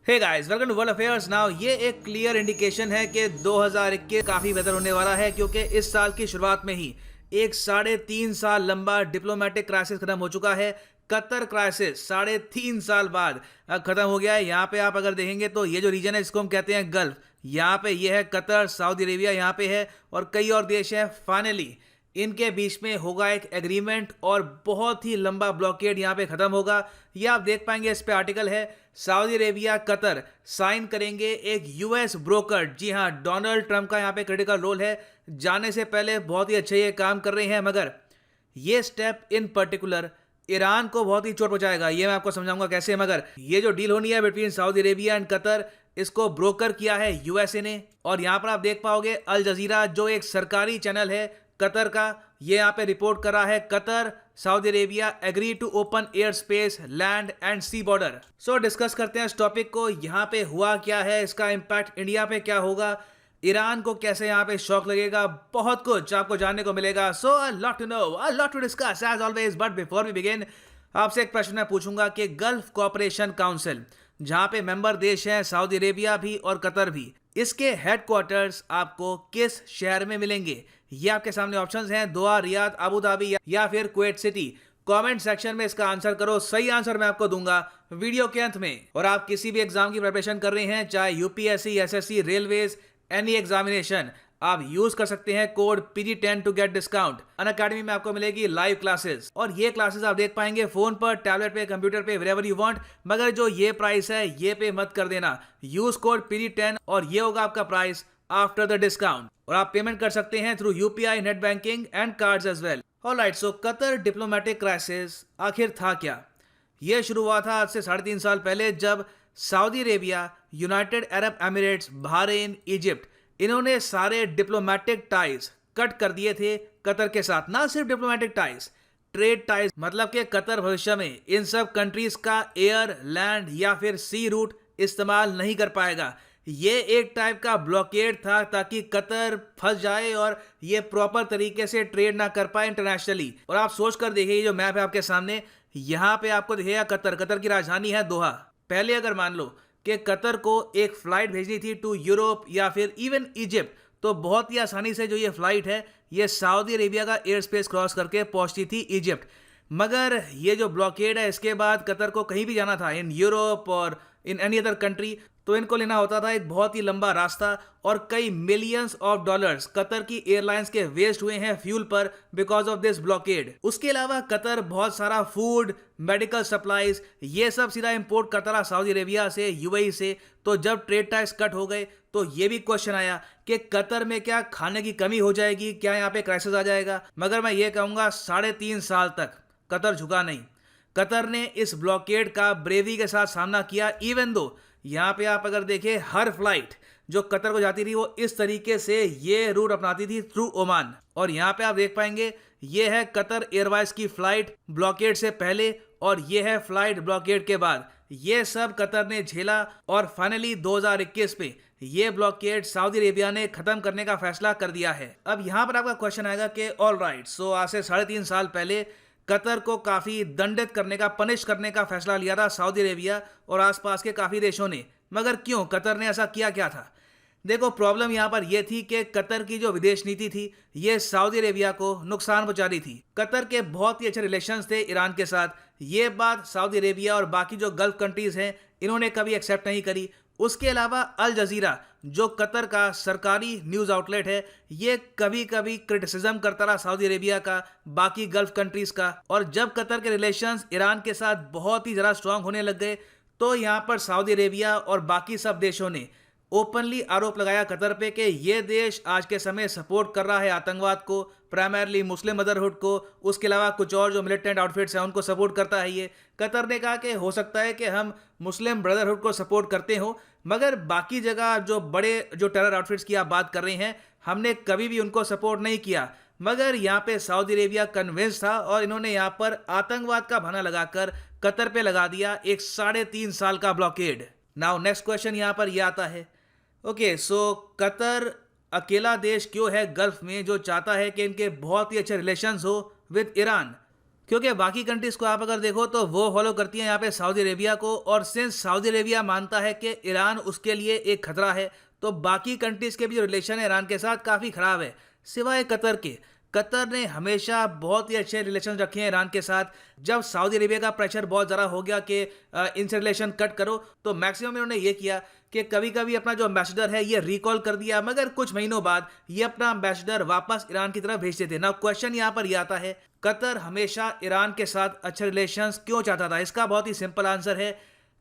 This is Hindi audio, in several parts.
Hey guys, welcome to world affairs. Now ये एक क्लियर इंडिकेशन है कि 2021 काफी बेहतर होने वाला है, क्योंकि इस साल की शुरुआत में ही एक 3.5 साल लंबा डिप्लोमेटिक क्राइसिस खत्म हो चुका है। कतर क्राइसिस 3.5 साल बाद खत्म हो गया है। यहाँ पे आप अगर देखेंगे तो ये जो रीजन है इसको हम कहते हैं गल्फ। यहाँ पे ये है कतर, सऊदी अरेबिया यहाँ पे है और कई और देश हैं। फाइनली इनके बीच में होगा एक एग्रीमेंट और बहुत ही लंबा ब्लॉकेड यहाँ पे खत्म होगा। ये आप देख पाएंगे, इस पे आर्टिकल है। सऊदी अरेबिया कतर साइन करेंगे एक यूएस ब्रोकर। जी हाँ, डोनाल्ड ट्रंप का यहाँ पे क्रिटिकल रोल है। जाने से पहले बहुत ही अच्छे ये काम कर रहे हैं, मगर ये स्टेप इन पर्टिकुलर ईरान को बहुत ही चोट पहुंचाएगा। ये मैं आपको समझाऊंगा कैसे। मगर ये जो डील होनी है between Saudi Arabia and Qatar, इसको ब्रोकर किया है यूएसए ने। और यहाँ पर आप देख पाओगे अल जजीरा, जो एक सरकारी चैनल है कतर का, ये यहाँ पे रिपोर्ट कर रहा है Qatar Saudi Arabia agree to open air space, land and sea border. So discuss करते हैं इस टॉपिक को। यहाँ पे हुआ क्या है, इसका इंपैक्ट इंडिया पे क्या होगा, ईरान को कैसे यहाँ पे शॉक लगेगा, बहुत कुछ आपको जानने को मिलेगा। So a lot to know, a lot to discuss as always. But before we begin, आपसे एक प्रश्न मैं पूछूंगा कि गल्फ कोऑपरेशन काउंसिल, जहां पे मेंबर देश हैं सऊदी अरेबिया भी और कतर भी, इसके हेडक्वार्टर्स आपको किस शहर में मिलेंगे? ये आपके सामने ऑप्शंस हैं, दोहा, रियाद, अबू धाबी या फिर कुवैत सिटी। कमेंट सेक्शन में इसका आंसर करो। सही आंसर मैं आपको दूंगा वीडियो के अंत में। और आप किसी भी एग्जाम की प्रिपरेशन कर रहे हैं, चाहे UPSC, SSC, railways, any examination, आप यूज कर सकते हैं code PG10 to get discount. Unacademy में आपको मिलेगी लाइव क्लासेस, और ये क्लासेस आप देख पाएंगे फोन पर, टैबलेट पे, कंप्यूटर पे, व्हेरेवर यू वांट। मगर जो ये प्राइस है ये पे मत कर देना। यूज कोड PG10 और ये होगा आपका प्राइस आफ्टर द डिस्काउंट। और आप पेमेंट कर सकते हैं through UPI, net banking and cards as well. Alright, so Qatar diplomatic crisis आखिर था क्या? यह शुरू हुआ था आज से 3.5 साल पहले, जब Saudi Arabia, United Arab Emirates, Bahrain, Egypt, इन्होंने सारे डिप्लोमेटिक टाइज कट कर दिए थे कतर के साथ। ना सिर्फ डिप्लोमेटिक टाइज, ट्रेड टाइज, मतलब कि कतर भविष्य में इन सब कंट्रीज का एयर, लैंड या फिर सी रूट इस्तेमाल नहीं कर पाएगा। ये एक टाइप का ब्लॉकेड था ताकि कतर फंस जाए और ये प्रॉपर तरीके से ट्रेड ना कर पाए इंटरनेशनली। और आप सोच कर देखिए, ये जो मैप है आपके सामने, यहाँ पे आपको दिखेगा कतर। कतर की राजधानी है दोहा। पहले अगर मान लो कि कतर को एक फ्लाइट भेजनी थी टू यूरोप या फिर इवन इजिप्ट, तो बहुत ही आसानी से जो ये फ्लाइट है ये सऊदी अरेबिया का एयर स्पेस क्रॉस करके पहुंचती थी इजिप्ट। मगर ये जो ब्लॉकेड है, इसके बाद कतर को कहीं भी जाना था इन यूरोप और इन एनी अदर कंट्री, तो इनको लेना होता था एक बहुत ही लंबा रास्ता, और कई मिलियंस ऑफ डॉलर्स कतर की एयरलाइंस के वेस्ट हुए हैं फ्यूल पर बिकॉज ऑफ दिस ब्लॉकेड। उसके अलावा कतर बहुत सारा फूड, मेडिकल सप्लाईज, ये सब सीधा इंपोर्ट करता रहा सऊदी अरेबिया से, यूएई से। तो जब ट्रेड टैक्स कट हो गए तो ये भी क्वेश्चन आया कि कतर में क्या खाने की कमी हो जाएगी, क्या यहाँ पे क्राइसिस आ जाएगा? मगर मैं ये कहूँगा 3.5 साल तक कतर झुका नहीं। कतर ने इस ब्लॉकेड का ब्रेवी के साथ सामना किया। इवन दो यहाँ पे आप अगर देखें, हर फ्लाइट जो कतर को जाती थी वो इस तरीके से ये रूट अपनाती थी थ्रू ओमान। और यहाँ पे आप देख पाएंगे ये है कतर एयरवाइज की फ्लाइट ब्लॉकेड से पहले, और ये है फ्लाइट ब्लॉकेड के बाद। ये सब कतर ने झेला और फाइनली 2021 में ये ब्लॉकेड सऊदी अरेबिया ने खत्म करने का फैसला कर दिया है। अब यहाँ पर आपका क्वेश्चन आएगा कि ऑल राइट, सो आज से 3.5 साल पहले कतर को काफी दंडित करने का, पनिश करने का फैसला लिया था सऊदी अरेबिया और आसपास के काफी देशों ने। मगर क्यों, कतर ने ऐसा किया क्या था? देखो, प्रॉब्लम यहां पर यह थी कि कतर की जो विदेश नीति थी ये सऊदी अरेबिया को नुकसान पहुंचा रही थी। कतर के बहुत ही अच्छे रिलेशंस थे ईरान के साथ। ये बात सऊदी अरेबिया और बाकी जो गल्फ कंट्रीज हैं इन्होंने कभी एक्सेप्ट नहीं करी। उसके अलावा अल जजीरा, जो कतर का सरकारी न्यूज आउटलेट है, ये कभी कभी क्रिटिसिज्म करता रहा सऊदी अरेबिया का, बाकी गल्फ कंट्रीज का। और जब कतर के रिलेशंस ईरान के साथ बहुत ही ज़्यादा स्ट्रांग होने लग गए, तो यहाँ पर सऊदी अरेबिया और बाकी सब देशों ने ओपनली आरोप लगाया कतर पे कि ये देश आज के समय सपोर्ट कर रहा है आतंकवाद को, प्राइमरली मुस्लिम ब्रदरहुड को। उसके अलावा कुछ और जो मिलिटेंट आउटफिट्स हैं उनको सपोर्ट करता है ये। कतर ने कहा कि हो सकता है कि हम मुस्लिम ब्रदरहुड को सपोर्ट करते हो, मगर बाकी जगह जो बड़े जो टेरर आउटफिट्स की आप बात कर रहे हैं, हमने कभी भी उनको सपोर्ट नहीं किया। मगर यहाँ पे सऊदी अरेबिया कन्विंस था और इन्होंने यहाँ पर आतंकवाद का बहाना लगाकर कतर पे लगा दिया एक 3.5 साल का ब्लॉकेड। नाउ नेक्स्ट क्वेश्चन यहाँ पर यह आता है, ओके, सो कतर अकेला देश क्यों है गल्फ में जो चाहता है कि इनके बहुत ही अच्छे रिलेशंस हो विद ईरान? क्योंकि बाकी कंट्रीज को आप अगर देखो तो वो फॉलो करती हैं यहाँ पे सऊदी अरेबिया को, और सिंस सऊदी अरेबिया मानता है कि ईरान उसके लिए एक खतरा है, तो बाकी कंट्रीज के भी जो रिलेशन है ईरान के साथ काफ़ी ख़राब है, सिवाय कतर के। कतर ने हमेशा बहुत ही अच्छे रिलेशन रखे हैं ईरान के साथ। जब सऊदी अरेबिया का प्रेशर बहुत ज़्यादा हो गया कि इनसे रिलेशन कट करो, तो मैक्सिमम इन्होंने ये किया कि कभी कभी अपना जो एम्बेसडर है ये रिकॉल कर दिया, मगर कुछ महीनों बाद ये अपना एम्बेसडर वापस ईरान की तरफ भेजते थे ना। क्वेश्चन यहाँ पर यह आता है, कतर हमेशा ईरान के साथ अच्छे रिलेशंस क्यों चाहता था? इसका बहुत ही सिंपल आंसर है,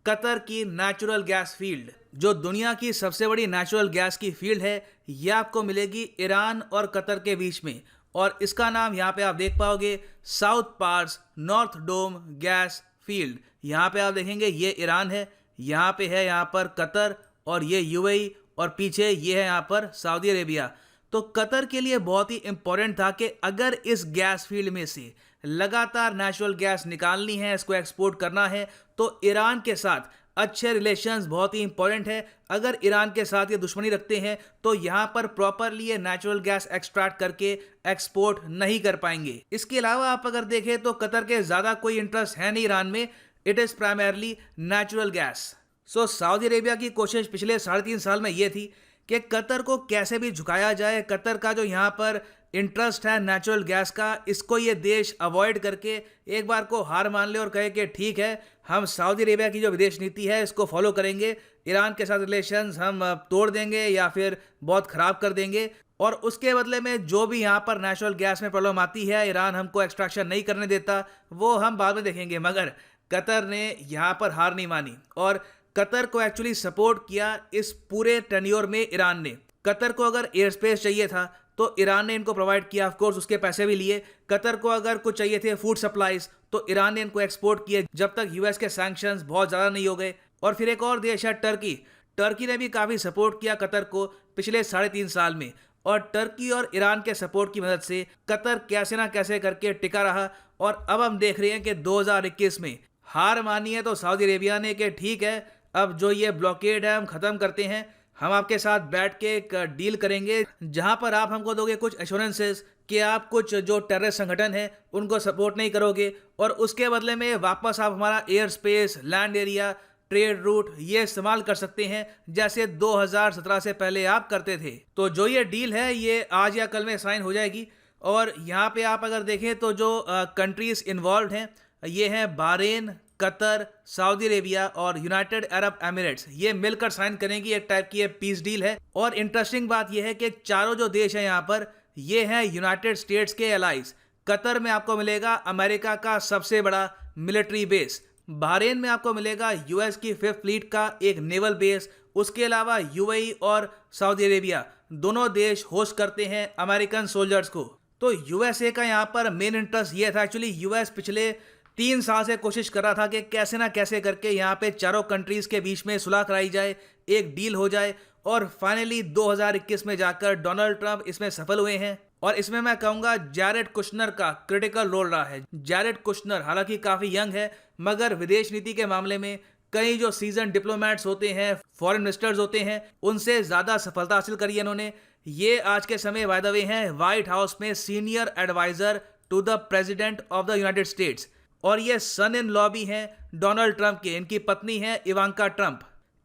कतर की नेचुरल गैस फील्ड, जो दुनिया की सबसे बड़ी नेचुरल गैस की फील्ड है, यह आपको मिलेगी ईरान और कतर के बीच में। और इसका नाम यहाँ पे आप देख पाओगे, साउथ पार्स नॉर्थ डोम गैस फील्ड। यहाँ पे आप देखेंगे ये ईरान है, यहाँ पे है यहाँ पर कतर, और ये यूएई, और पीछे ये है यहाँ पर सऊदी अरेबिया। तो कतर के लिए बहुत ही इंपॉर्टेंट था कि अगर इस गैस फील्ड में से लगातार नेचुरल गैस निकालनी है, इसको एक्सपोर्ट करना है, तो ईरान के साथ अच्छे रिलेशंस बहुत ही इंपॉर्टेंट है। अगर ईरान के साथ ये दुश्मनी रखते हैं तो यहाँ पर प्रॉपरली ये नेचुरल गैस एक्सट्रैक्ट करके एक्सपोर्ट नहीं कर पाएंगे। इसके अलावा आप अगर देखें तो कतर के ज़्यादा कोई इंटरेस्ट है नहीं ईरान में, it is primarily natural gas. So Saudi Arabia की कोशिश पिछले 3.5 साल में ये थी कि कतर को कैसे भी झुकाया जाए। कतर का जो यहाँ पर इंटरेस्ट है नेचुरल गैस का, इसको ये देश अवॉइड करके एक बार को हार मान ले और कहे कि ठीक है, हम सऊदी अरेबिया की जो विदेश नीति है इसको फॉलो करेंगे, ईरान के साथ रिलेशंस हम तोड़ देंगे या फिर बहुत ख़राब कर देंगे, और उसके बदले में जो भी यहाँ पर नेचुरल गैस में प्रॉब्लम आती है, ईरान हमको एक्सट्रैक्शन नहीं करने देता, वो हम बाद में देखेंगे। मगर कतर ने यहाँ पर हार नहीं मानी और कतर को एक्चुअली सपोर्ट किया इस पूरे टेन्योर में। ईरान ने, कतर को अगर एयर स्पेस चाहिए था तो ईरान ने इनको प्रोवाइड किया, ऑफ कोर्स उसके पैसे भी लिए। कतर को अगर कुछ चाहिए थे फूड सप्लाईज, तो ईरान ने इनको एक्सपोर्ट किए जब तक यूएस के सैंक्शंस बहुत ज़्यादा नहीं हो गए। और फिर एक और देश है टर्की, टर्की ने भी काफ़ी सपोर्ट किया कतर को पिछले 3.5 साल में, और टर्की और ईरान के सपोर्ट की मदद से कतर कैसे ना कैसे करके टिका रहा। और अब हम देख रहे हैं कि 2021 में हार मानी है तो सऊदी अरेबिया ने कि ठीक है, अब जो ये ब्लॉकेड है हम ख़त्म करते हैं, हम आपके साथ बैठ के एक डील करेंगे जहां पर आप हमको दोगे कुछ एश्योरेंसेस कि आप कुछ जो टेररिस्ट संगठन है उनको सपोर्ट नहीं करोगे, और उसके बदले में वापस आप हमारा air space, land area, trade route ये इस्तेमाल कर सकते हैं जैसे 2017 से पहले आप करते थे। तो जो ये डील है ये आज या कल में साइन हो जाएगी। और यहाँ पे आप अगर देखें तो जो कंट्रीज इन्वॉल्व हैं ये हैं बहरीन, कतर, सऊदी अरेबिया और यूनाइटेड अरब एमिरेट्स। ये मिलकर साइन करेंगी, एक टाइप की ये पीस डील है। और इंटरेस्टिंग बात ये है कि चारों जो देश हैं यहाँ पर ये हैं यूनाइटेड स्टेट्स के एलाइज। कतर में आपको मिलेगा अमेरिका का सबसे बड़ा मिलिट्री बेस, बहरीन में आपको मिलेगा यूएस की 5th फ्लीट का एक नेवल बेस, उसके अलावा यूएई और सऊदी अरेबिया दोनों देश होस्ट करते हैं अमेरिकन सोल्जर्स को। तो यूएसए का यहाँ पर मेन इंटरेस्ट ये था, एक्चुअली यूएस पिछले 3 साल से कोशिश कर रहा था कि कैसे ना कैसे करके यहाँ पे चारों कंट्रीज के बीच में सुलह कराई जाए, एक डील हो जाए, और फाइनली 2021 में जाकर डोनाल्ड ट्रंप इसमें सफल हुए हैं। और इसमें मैं कहूँगा जैरेड कुशनर का क्रिटिकल रोल रहा है। जैरेड कुशनर हालांकि काफ़ी यंग है, मगर विदेश नीति के मामले में कई जो सीजन डिप्लोमेट्स होते हैं, फॉरेन मिनिस्टर्स होते हैं, उनसे ज़्यादा सफलता हासिल करी है इन्होंने। ये आज के समय बाय द वे हैं व्हाइट हाउस में senior advisor to the President of the United States, और ये सन इन लॉ भी हैं डोनाल्ड ट्रंप के। इनकी पत्नी है इवांका ट्रंप।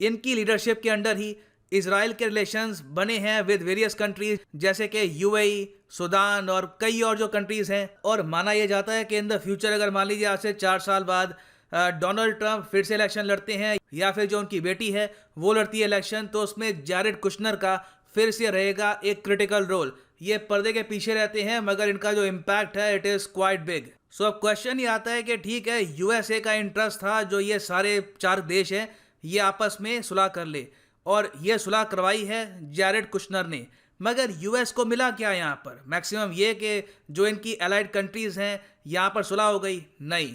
इनकी लीडरशिप के अंडर ही इजराइल के रिलेशंस बने हैं विद वेरियस कंट्रीज जैसे कि यूएई, सूडान और कई और जो कंट्रीज हैं। और माना यह जाता है कि इन द फ्यूचर अगर मान लीजिए आज से 4 साल बाद डोनाल्ड ट्रंप फिर से इलेक्शन लड़ते हैं या फिर जो उनकी बेटी है वो लड़ती है इलेक्शन, तो उसमें जैरेड कुशनर का फिर से रहेगा एक क्रिटिकल रोल। ये पर्दे के पीछे रहते हैं मगर इनका जो इम्पैक्ट है इट इज़ क्वाइट बिग। सो अब क्वेश्चन ये आता है कि ठीक है, यूएसए का इंटरेस्ट था जो ये सारे 4 देश हैं ये आपस में सुलह कर ले, और ये सुलह करवाई है जैरेड कुशनर ने। मगर यूएस को मिला क्या यहाँ पर? मैक्सिमम ये कि जो इनकी एलाइड कंट्रीज हैं यहाँ पर सुलह हो गई, नहीं,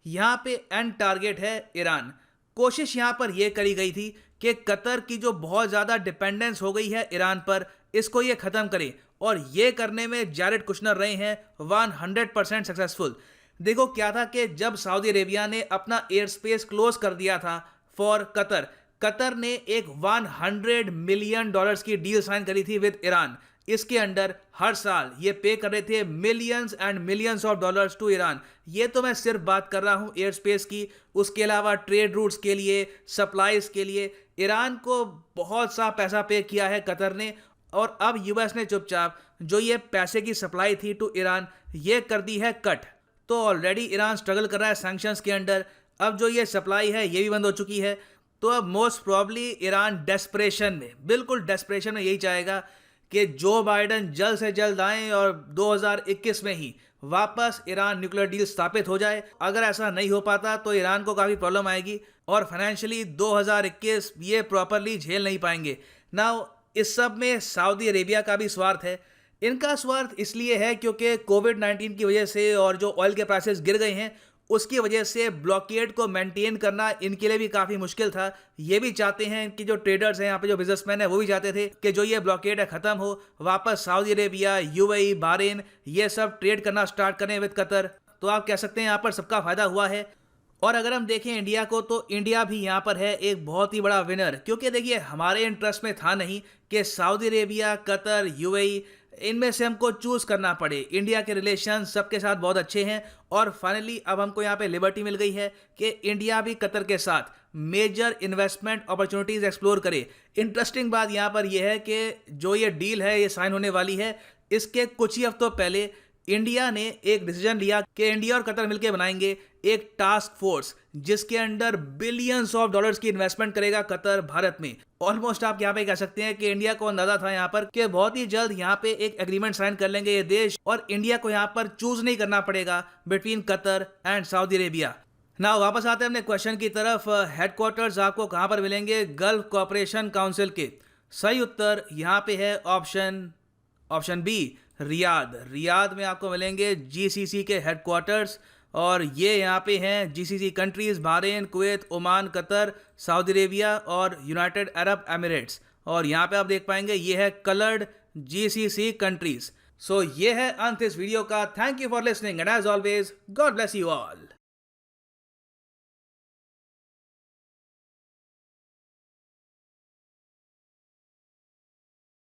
यहाँ पे एंड टारगेट है ईरान। कोशिश यहाँ पर यह करी गई थी कि कतर की जो बहुत ज़्यादा डिपेंडेंस हो गई है ईरान पर, इसको ये ख़त्म करे, और ये करने में जैरेड कुशनर रहे हैं 100% सक्सेसफुल। देखो क्या था कि जब सऊदी अरेबिया ने अपना एयर स्पेस क्लोज कर दिया था फॉर कतर, कतर ने एक $100 मिलियन की डील साइन करी थी विद ईरान। इसके अंडर हर साल ये पे कर रहे थे millions and millions of dollars to Iran. ये तो मैं सिर्फ बात कर रहा हूँ एयर स्पेस की, उसके अलावा ट्रेड रूट्स के लिए, सप्लाईज के लिए ईरान को बहुत सा पैसा पे किया है कतर ने। और अब यूएस ने चुपचाप जो ये पैसे की सप्लाई थी टू ईरान ये कर दी है कट। तो ऑलरेडी ईरान स्ट्रगल कर रहा है सैंक्शंस के अंडर, अब जो ये सप्लाई है ये भी बंद हो चुकी है। तो अब मोस्ट प्रॉब्ली ईरान डेस्परेशन में, बिल्कुल डेस्परेशन में यही चाहेगा कि जो बाइडन जल्द से जल्द आए और 2021 में ही वापस ईरान न्यूक्लियर डील स्थापित हो जाए। अगर ऐसा नहीं हो पाता तो ईरान को काफ़ी प्रॉब्लम आएगी और फाइनेंशियली 2021 ये प्रॉपरली झेल नहीं पाएंगे। नाउ इस सब में सऊदी अरेबिया का भी स्वार्थ है। इनका स्वार्थ इसलिए है क्योंकि कोविड-19 की वजह से और जो ऑयल के प्राइसेस गिर गए हैं उसकी वजह से ब्लॉकेड को मेंटेन करना इनके लिए भी काफ़ी मुश्किल था। ये भी चाहते हैं कि जो ट्रेडर्स हैं यहाँ पे, जो बिजनेसमैन है, वो भी चाहते थे कि जो ये ब्लॉकेड है ख़त्म हो, वापस सऊदी अरेबिया, यूएई, बहरीन ये सब ट्रेड करना स्टार्ट करें विद कतर। तो आप कह सकते हैं यहाँ पर सबका फ़ायदा हुआ है। और अगर हम देखें इंडिया को तो इंडिया भी यहाँ पर है एक बहुत ही बड़ा विनर, क्योंकि देखिए हमारे इंटरेस्ट में था नहीं कि सऊदी अरेबिया, कतर, यूएई इनमें से हमको चूज़ करना पड़े। इंडिया के रिलेशन सबके साथ बहुत अच्छे हैं और फाइनली अब हमको यहाँ पे लिबर्टी मिल गई है कि इंडिया भी कतर के साथ मेजर इन्वेस्टमेंट अपॉर्चुनिटीज़ एक्सप्लोर करे। इंटरेस्टिंग बात यहाँ पर यह है कि जो ये डील है ये साइन होने वाली है, इसके कुछ ही हफ्तों पहले इंडिया ने एक डिसीजन लिया कि इंडिया और कतर मिलकर बनाएंगे एक टास्क फोर्स जिसके अंडर बिलियंस ऑफ डॉलर्स की इन्वेस्टमेंट करेगा कतर भारत में। ऑलमोस्ट आप यहाँ पे कह सकते हैं कि इंडिया को अंदाजा था यहाँ पर कि बहुत ही जल्द यहाँ पे एक एग्रीमेंट साइन कर लेंगे ये देश और इंडिया को यहाँ पर चूज नहीं करना पड़ेगा between Qatar and Saudi Arabia. ना वापस आते हैं अपने क्वेश्चन की तरफ। हेडक्वार्टर्स आपको कहाँ पर मिलेंगे? गल्फ कोऑपरेशन काउंसिल के। सही उत्तर यहाँ पे है ऑप्शन बी, रियाद में आपको मिलेंगे जीसीसी के हेडक्वार्टर्स। और ये यहाँ पे हैं GCC countries Bahrain, Kuwait, Oman, Qatar, Saudi Arabia और यूनाइटेड अरब एमिरेट्स। और यहाँ पे आप देख पाएंगे ये है कलर्ड जीसीसी कंट्रीज़। सो ये है अंत इस वीडियो का। Thank you for listening and as always God bless you all.